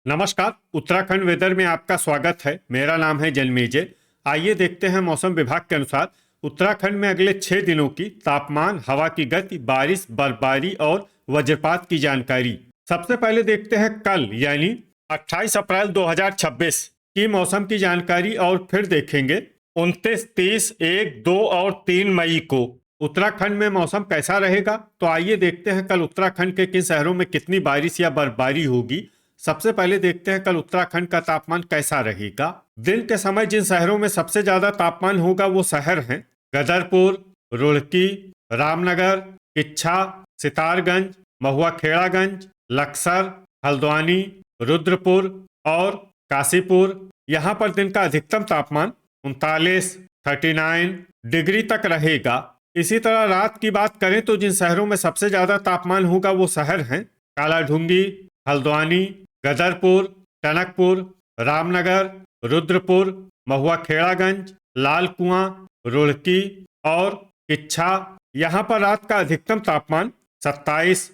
नमस्कार। उत्तराखंड वेदर में आपका स्वागत है। मेरा नाम है जन्मेजय। आइए देखते हैं मौसम विभाग के अनुसार उत्तराखंड में अगले 6 दिनों की तापमान, हवा की गति, बारिश, बर्फबारी और वज्रपात की जानकारी। सबसे पहले देखते हैं कल यानी 28 अप्रैल 2026 की मौसम की जानकारी और फिर देखेंगे 29, 30, 1, 2 और 3 मई को उत्तराखंड में मौसम कैसा रहेगा। तो आइए देखते हैं कल उत्तराखंड के किन शहरों में कितनी बारिश या बर्फबारी होगी। सबसे पहले देखते हैं कल उत्तराखंड का तापमान कैसा रहेगा। दिन के समय जिन शहरों में सबसे ज्यादा तापमान होगा वो शहर हैं गदरपुर, रुड़की, रामनगर, किच्छा, सितारगंज, महुआ खेड़ागंज, लक्सर, हल्द्वानी, रुद्रपुर और काशीपुर। यहाँ पर दिन का अधिकतम तापमान 39 डिग्री तक रहेगा। इसी तरह रात की बात करें तो जिन शहरों में सबसे ज्यादा तापमान होगा वो शहर हैं कालाढूंगी, हल्द्वानी, गदरपुर, टनकपुर, रामनगर, रुद्रपुर, महुआ खेड़ागंज, लाल कुआं, रुड़की और किच्छा। यहाँ पर रात का अधिकतम तापमान 27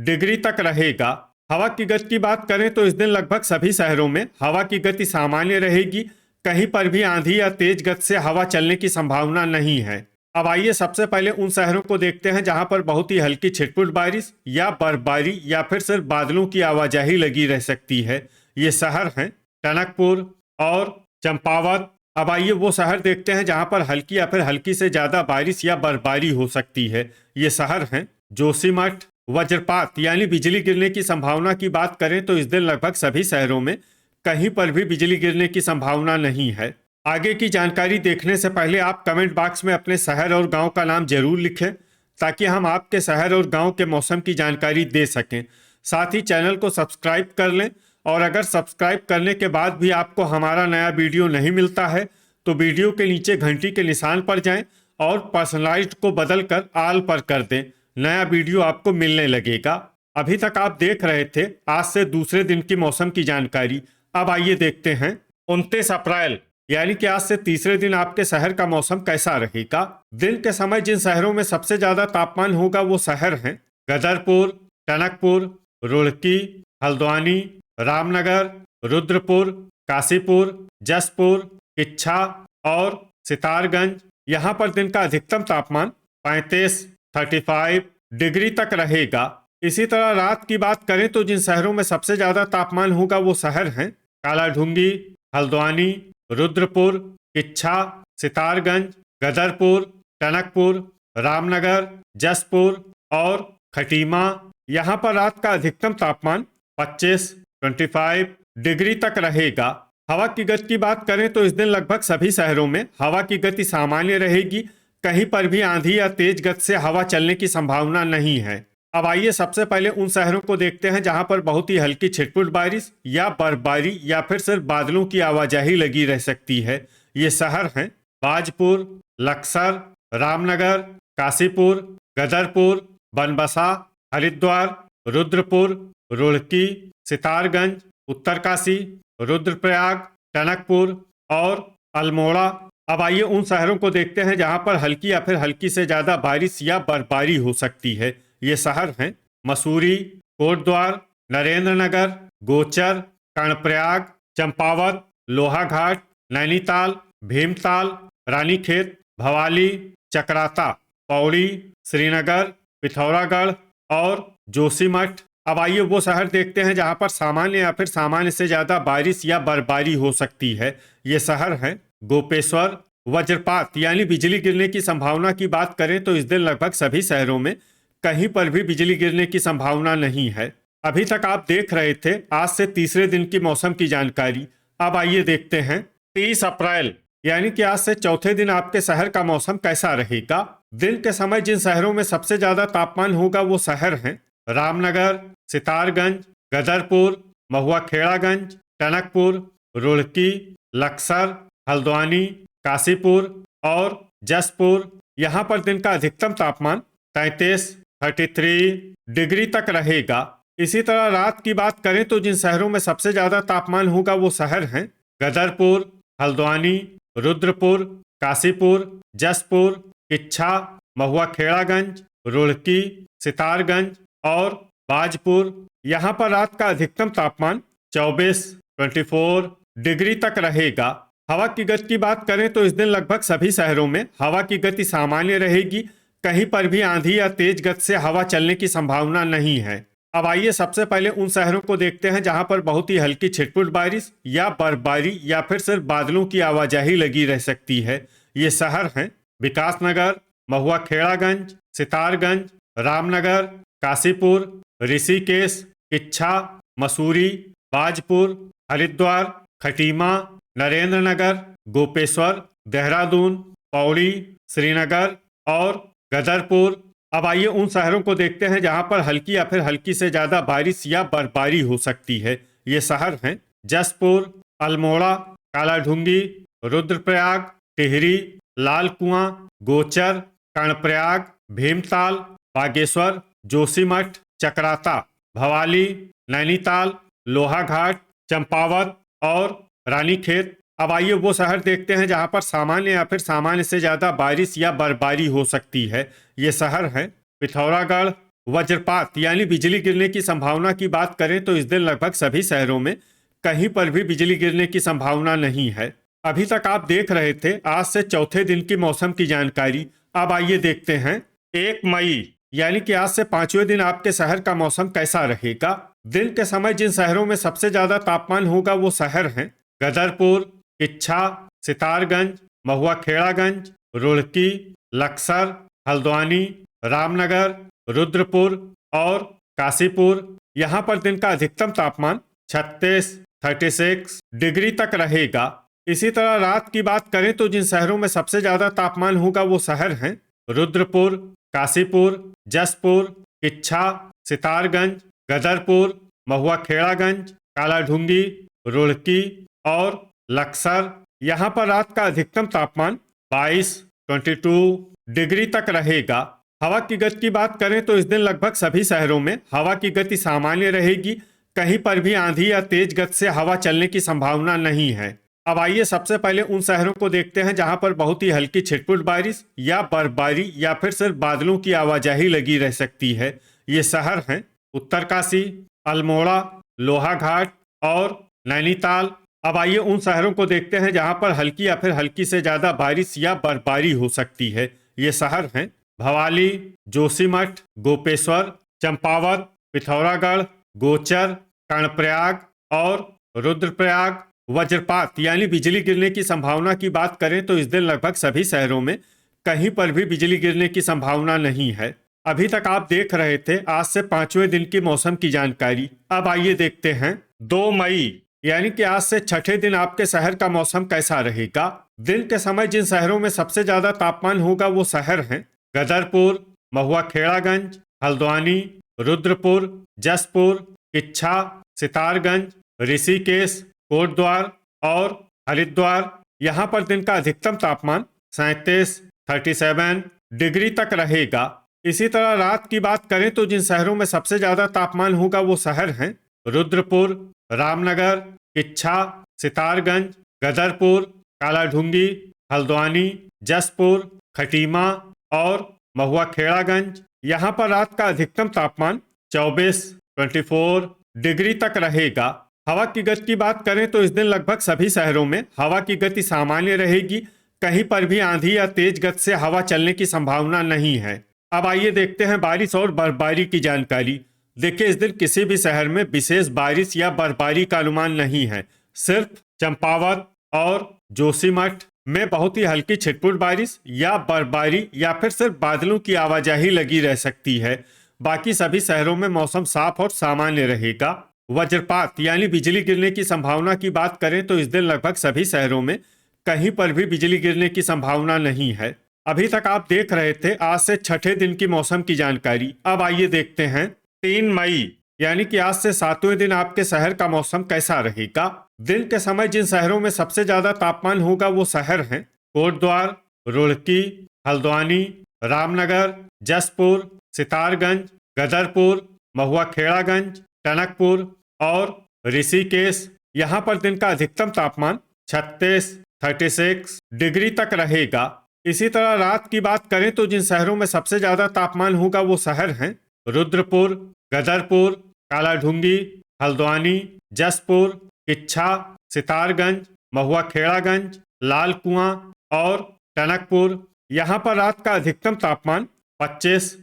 डिग्री तक रहेगा। हवा की गति की बात करें तो इस दिन लगभग सभी शहरों में हवा की गति सामान्य रहेगी। कहीं पर भी आंधी या तेज गति से हवा चलने की संभावना नहीं है। अब आइए सबसे पहले उन शहरों को देखते हैं जहां पर बहुत ही हल्की छिटपुट बारिश या बर्फबारी या फिर सिर्फ बादलों की आवाजाही लगी रह सकती है। ये शहर हैं टनकपुर और चंपावत। अब आइए वो शहर देखते हैं जहां पर हल्की या फिर हल्की से ज्यादा बारिश या बर्फबारी हो सकती है। ये शहर हैं जोशीमठ। वज्रपात यानी बिजली गिरने की संभावना की बात करें तो इस दिन लगभग सभी शहरों में कहीं पर भी बिजली गिरने की संभावना नहीं है। आगे की जानकारी देखने से पहले आप कमेंट बॉक्स में अपने शहर और गांव का नाम जरूर लिखें ताकि हम आपके शहर और गांव के मौसम की जानकारी दे सकें। साथ ही चैनल को सब्सक्राइब कर लें और अगर सब्सक्राइब करने के बाद भी आपको हमारा नया वीडियो नहीं मिलता है तो वीडियो के नीचे घंटी के निशान पर जाएं और पर्सनलाइज्ड को बदलकर ऑल पर कर दें। नया वीडियो आपको मिलने लगेगा। अभी तक आप देख रहे थे आज से दूसरे दिन की मौसम की जानकारी। अब आइए देखते हैं 29 अप्रैल यानी कि आज से तीसरे दिन आपके शहर का मौसम कैसा रहेगा। दिन के समय जिन शहरों में सबसे ज्यादा तापमान होगा वो शहर हैं गदरपुर, टनकपुर, रुड़की, हल्द्वानी, रामनगर, रुद्रपुर, काशीपुर, जसपुर, किच्छा और सितारगंज। यहाँ पर दिन का अधिकतम तापमान 35 डिग्री तक रहेगा। इसी तरह रात की बात करें तो जिन शहरों में सबसे ज्यादा तापमान होगा वो शहर हैं कालाढूंगी, हल्द्वानी, रुद्रपुर, किच्छा, सितारगंज, गदरपुर, टनकपुर, रामनगर, जसपुर और खटीमा। यहाँ पर रात का अधिकतम तापमान 25 डिग्री तक रहेगा। हवा की गति की बात करें तो इस दिन लगभग सभी शहरों में हवा की गति सामान्य रहेगी। कहीं पर भी आंधी या तेज गति से हवा चलने की संभावना नहीं है। अब आइए सबसे पहले उन शहरों को देखते हैं जहां पर बहुत ही हल्की छिटपुट बारिश या बर्फबारी या फिर सिर्फ बादलों की आवाजाही लगी रह सकती है। ये शहर हैं बाजपुर, लक्सर, रामनगर, काशीपुर, गदरपुर, बनबसा, हरिद्वार, रुद्रपुर, रुड़की, सितारगंज, उत्तरकाशी, रुद्रप्रयाग, टनकपुर और अल्मोड़ा। अब आइए उन शहरों को देखते हैं जहां पर हल्की या फिर हल्की से ज्यादा बारिश या बर्फबारी हो सकती है। ये शहर हैं मसूरी, कोटद्वार, नरेंद्रनगर, गोचर, कर्णप्रयाग, चंपावत, लोहाघाट, नैनीताल, भीमताल, रानीखेत, भवाली, चक्राता, पौड़ी, श्रीनगर, पिथौरागढ़ और जोशीमठ। अब आइए वो शहर देखते हैं जहां पर सामान्य या फिर सामान्य से ज्यादा बारिश या बर्फबारी हो सकती है। ये शहर हैं गोपेश्वर। वज्रपात यानी बिजली गिरने की संभावना की बात करें तो इस दिन लगभग सभी शहरों में कहीं पर भी बिजली गिरने की संभावना नहीं है। अभी तक आप देख रहे थे आज से तीसरे दिन की मौसम की जानकारी। अब आइए देखते हैं 30 अप्रैल यानी कि आज से चौथे दिन आपके शहर का मौसम कैसा रहेगा। दिन के समय जिन शहरों में सबसे ज्यादा तापमान होगा वो शहर हैं रामनगर, सितारगंज, गदरपुर, महुआ खेड़ागंज, टनकपुर, रुड़की, लक्सर, हल्द्वानी, काशीपुर और जसपुर। यहाँ पर दिन का अधिकतम तापमान 33 डिग्री तक रहेगा। इसी तरह रात की बात करें तो जिन शहरों में सबसे ज्यादा तापमान होगा वो शहर हैं गदरपुर, हल्द्वानी, रुद्रपुर, काशीपुर, जसपुर, किच्छा, महुआ खेड़ागंज, रुड़की, सितारगंज और बाजपुर। यहाँ पर रात का अधिकतम तापमान 24 डिग्री तक रहेगा। हवा की गति की बात करें तो इस दिन लगभग सभी शहरों में हवा की गति सामान्य रहेगी। कहीं पर भी आंधी या तेज गति से हवा चलने की संभावना नहीं है। अब आइए सबसे पहले उन शहरों को देखते हैं जहां पर बहुत ही हल्की छिटपुट बारिश या बर्फबारी या फिर सिर्फ बादलों की आवाजाही लगी रह सकती है। ये शहर हैं विकासनगर, महुआ खेड़ागंज, सितारगंज, रामनगर, काशीपुर, ऋषिकेश, किच्छा, मसूरी, बाजपुर, हरिद्वार, खटीमा, नरेंद्र नगर, गोपेश्वर, देहरादून, पौड़ी, श्रीनगर और गदरपुर। अब आइए उन शहरों को देखते हैं जहां पर हल्की या फिर हल्की से ज्यादा बारिश या बर्फबारी हो सकती है। ये शहर हैं जसपुर, अल्मोड़ा, कालाढूंगी, रुद्रप्रयाग, टिहरी, लाल कुआं, गोचर, कर्णप्रयाग, भीमताल, बागेश्वर, जोशीमठ, चक्राता, भवाली, नैनीताल, लोहाघाट, चंपावत और रानीखेत। अब आइए वो शहर देखते हैं जहां पर सामान्य या फिर सामान्य से ज्यादा बारिश या बर्फबारी हो सकती है। ये शहर हैं पिथौरागढ़। वज्रपात यानी बिजली गिरने की संभावना की बात करें तो इस दिन लगभग सभी शहरों में कहीं पर भी बिजली गिरने की संभावना नहीं है। अभी तक आप देख रहे थे आज से चौथे दिन की मौसम की जानकारी। अब आइए देखते हैं 1 मई यानी कि आज से 5वें दिन आपके शहर का मौसम कैसा रहेगा। दिन के समय जिन शहरों में सबसे ज्यादा तापमान होगा वो शहर हैं गदरपुर, किच्छा, सितारगंज, महुआ खेड़ागंज, रुड़की, लक्सर, हल्द्वानी, रामनगर, रुद्रपुर और काशीपुर। यहाँ पर दिन का अधिकतम तापमान 36 डिग्री तक रहेगा। इसी तरह रात की बात करें तो जिन शहरों में सबसे ज्यादा तापमान होगा वो शहर हैं रुद्रपुर, काशीपुर, जसपुर, किच्छा, सितारगंज, गदरपुर, महुआ खेड़ागंज, कालाढूंगी, रुड़की और लक्सर। यहाँ पर रात का अधिकतम तापमान 22 डिग्री तक रहेगा। हवा की गति की बात करें तो इस दिन लगभग सभी शहरों में हवा की गति सामान्य रहेगी। कहीं पर भी आंधी या तेज गति से हवा चलने की संभावना नहीं है। अब आइए सबसे पहले उन शहरों को देखते हैं जहां पर बहुत ही हल्की छिटपुट बारिश या बर्फबारी या फिर सिर्फ बादलों की आवाजाही लगी रह सकती है। ये शहर हैं उत्तरकाशी, अल्मोड़ा, लोहाघाट और नैनीताल। अब आइए उन शहरों को देखते हैं जहां पर हल्की या फिर हल्की से ज्यादा बारिश या बर्फबारी हो सकती है। ये शहर हैं भवाली, जोशीमठ, गोपेश्वर, चंपावत, पिथौरागढ़, गोचर, कर्णप्रयाग और रुद्रप्रयाग। वज्रपात यानी बिजली गिरने की संभावना की बात करें तो इस दिन लगभग सभी शहरों में कहीं पर भी बिजली गिरने की संभावना नहीं है। अभी तक आप देख रहे थे आज से 5वें दिन की मौसम की जानकारी। अब आइए देखते हैं 2 मई यानी कि आज से छठे दिन आपके शहर का मौसम कैसा रहेगा। दिन के समय जिन शहरों में सबसे ज्यादा तापमान होगा वो शहर हैं गदरपुर, महुआ खेड़ागंज, हल्द्वानी, रुद्रपुर, जसपुर, किच्छा, सितारगंज, ऋषिकेश, कोटद्वार और हरिद्वार। यहाँ पर दिन का अधिकतम तापमान 37 डिग्री तक रहेगा। इसी तरह रात की बात करें तो जिन शहरों में सबसे ज्यादा तापमान होगा वो शहर हैं रुद्रपुर, रामनगर, किच्छा, सितारगंज, गदरपुर, कालाढूंगी, हल्द्वानी, जसपुर, खटीमा और महुआ खेड़ागंज। यहाँ पर रात का अधिकतम तापमान 24 डिग्री तक रहेगा। हवा की गति की बात करें तो इस दिन लगभग सभी शहरों में हवा की गति सामान्य रहेगी। कहीं पर भी आंधी या तेज गति से हवा चलने की संभावना नहीं है। अब आइए देखते हैं बारिश और बर्फबारी की जानकारी। देखिए इस दिन किसी भी शहर में विशेष बारिश या बर्फबारी का अनुमान नहीं है। सिर्फ चंपावत और जोशीमठ में बहुत ही हल्की छिटपुट बारिश या बर्फबारी या फिर सिर्फ बादलों की आवाजाही लगी रह सकती है। बाकी सभी शहरों में मौसम साफ और सामान्य रहेगा। वज्रपात यानी बिजली गिरने की संभावना की बात करें तो इस दिन लगभग सभी शहरों में कहीं पर भी बिजली गिरने की संभावना नहीं है। अभी तक आप देख रहे थे आज से छठे दिन की मौसम की जानकारी। अब आइए देखते हैं 3 मई यानी कि आज से 7वें दिन आपके शहर का मौसम कैसा रहेगा। दिन के समय जिन शहरों में सबसे ज्यादा तापमान होगा वो शहर हैं कोटद्वार, रुड़की, हल्द्वानी, रामनगर, जसपुर, सितारगंज, गदरपुर, महुआ खेड़ागंज, टनकपुर और ऋषिकेश। यहाँ पर दिन का अधिकतम तापमान 36 डिग्री तक रहेगा। इसी तरह रात की बात करें तो जिन शहरों में सबसे ज्यादा तापमान होगा वो शहर हैं रुद्रपुर, गदरपुर, कालाढूंगी, हल्द्वानी, जसपुर, किच्छा, सितारगंज, महुआ खेड़ागंज, लाल कुआं और टनकपुर। यहाँ पर रात का अधिकतम तापमान 25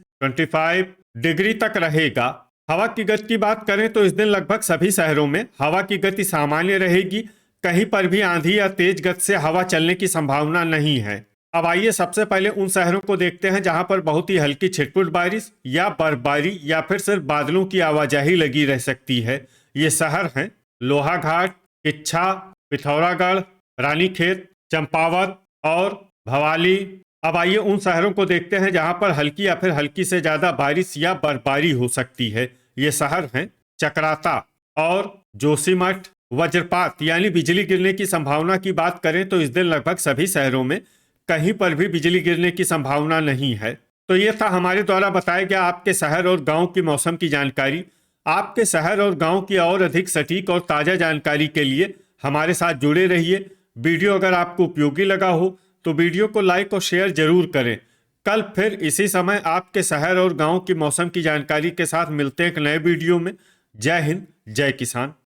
डिग्री तक रहेगा। हवा की गति की बात करें तो इस दिन लगभग सभी शहरों में हवा की गति सामान्य रहेगी। कहीं पर भी आंधी या तेज गति से हवा चलने की संभावना नहीं है। अब आइए सबसे पहले उन शहरों को देखते हैं जहां पर बहुत ही हल्की छिटपुट बारिश या बर्फबारी या फिर सिर्फ बादलों की आवाजाही लगी रह सकती है। ये शहर हैं लोहाघाट, किच्छा, पिथौरागढ़, रानीखेत, चंपावत और भवाली। अब आइए उन शहरों को देखते हैं जहां पर हल्की या फिर हल्की से ज्यादा बारिश या बर्फबारी हो सकती है। ये शहर हैं चकराता और जोशीमठ। वज्रपात यानी बिजली गिरने की संभावना की बात करें तो इस दिन लगभग सभी शहरों में कहीं पर भी बिजली गिरने की संभावना नहीं है। तो ये था हमारे द्वारा बताया गया आपके शहर और गांव की मौसम की जानकारी। आपके शहर और गांव की और अधिक सटीक और ताज़ा जानकारी के लिए हमारे साथ जुड़े रहिए। वीडियो अगर आपको उपयोगी लगा हो तो वीडियो को लाइक और शेयर जरूर करें। कल फिर इसी समय आपके शहर और गांव की मौसम की जानकारी के साथ मिलते हैं एक नए वीडियो में। जय हिंद, जय किसान।